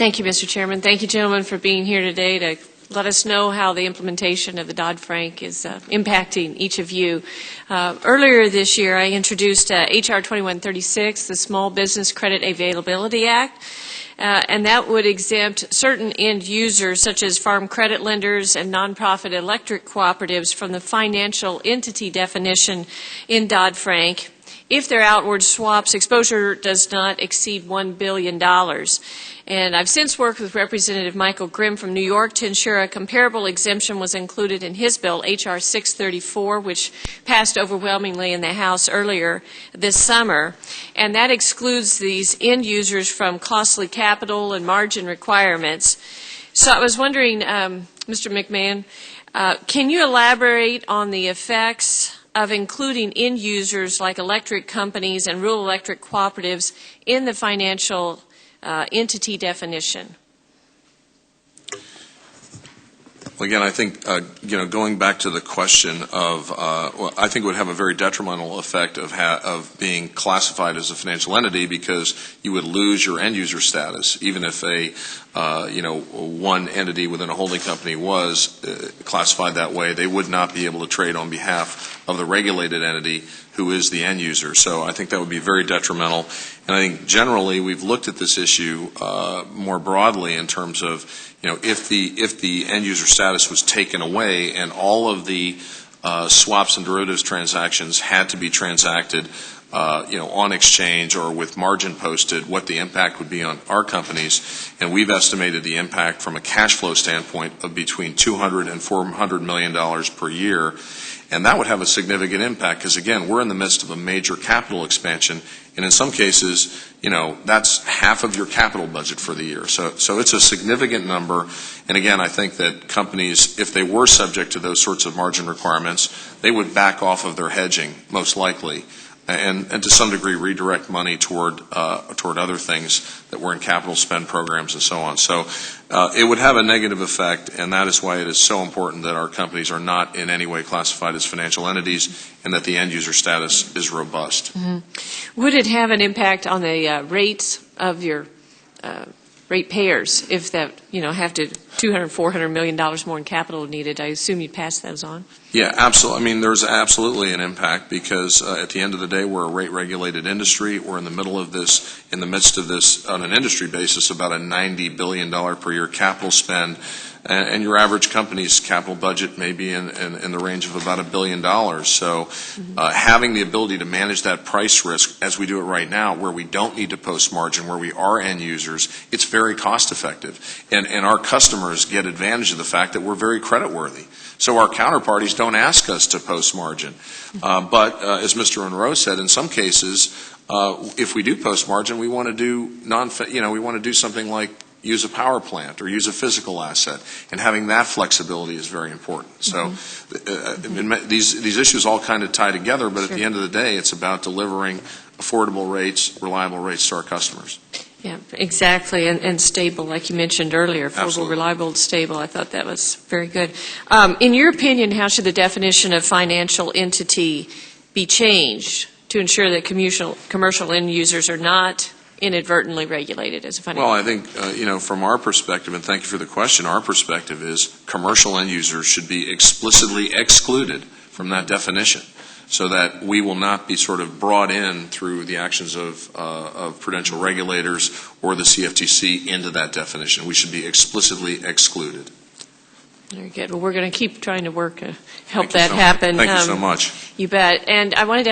Thank you, Mr. Chairman. Thank you, gentlemen, for being here today to let us know how the implementation of the Dodd-Frank is impacting each of you. Earlier this year, I introduced H.R. 2136, the Small Business Credit Availability Act, and that would exempt certain end users, such as farm credit lenders and nonprofit electric cooperatives, from the financial entity definition in Dodd-Frank if their outward swaps exposure does not exceed $1 billion. And I've since worked with Representative Michael Grimm from New York to ensure a comparable exemption was included in his bill, H.R. 634, which passed overwhelmingly in the House earlier this summer. And that excludes these end users from costly capital and margin requirements. So I was wondering, Mr. McMahon, can you elaborate on the effects of including end users like electric companies and rural electric cooperatives in the financial entity definition? Well, again, I think going back to the question of, I think it would have a very detrimental effect of being classified as a financial entity, because you would lose your end user status, even if one entity within a holding company was classified that way. They would not be able to trade on behalf of the regulated entity who is the end user. So I think that would be very detrimental. And I think generally we've looked at this issue more broadly in terms of, if the end user status was taken away and all of the swaps and derivatives transactions had to be transacted on exchange or with margin posted, what the impact would be on our companies. And we've estimated the impact from a cash flow standpoint of between $200 and $400 million per year. And that would have a significant impact because, again, we're in the midst of a major capital expansion. And in some cases, that's half of your capital budget for the year. So it's a significant number. And again, I think that companies, if they were subject to those sorts of margin requirements, they would back off of their hedging, most likely, and to some degree redirect money toward other things that were in capital spend programs and so on. So it would have a negative effect, and that is why it is so important that our companies are not in any way classified as financial entities and that the end user status is robust. Mm-hmm. Would it have an impact on the rates of your ratepayers if that, have to $200, $400 million more in capital needed? I assume you'd pass those on. Yeah, absolutely. I mean, there's absolutely an impact because at the end of the day, we're a rate-regulated industry. We're in the midst of this, on an industry basis, about a $90 billion per year capital spend. And your average company's capital budget may be in the range of about $1 billion. So having the ability to manage that price risk as we do it right now, where we don't need to post margin, where we are end users, it's very cost effective. And our customers get advantage of the fact that we're very creditworthy. So our counterparties don't ask us to post margin. But as Mr. Monroe said, in some cases, if we do post margin, we want to do something like use a power plant or use a physical asset, and having that flexibility is very important. So these issues all kind of tie together, but at the end of the day, it's about delivering affordable rates, reliable rates to our customers. Yeah, exactly, and stable, like you mentioned earlier, affordable, Absolutely. reliable, stable. I thought that was very good. In your opinion, how should the definition of financial entity be changed to ensure that commercial end users are not inadvertently regulated as a financial? Well, I think, from our perspective, and thank you for the question, our perspective is commercial end users should be explicitly excluded from that definition so that we will not be sort of brought in through the actions of prudential regulators or the CFTC into that definition. We should be explicitly excluded. Very good. Well, we're going to keep trying to work to help that happen. Thank you so much. You bet. And I wanted to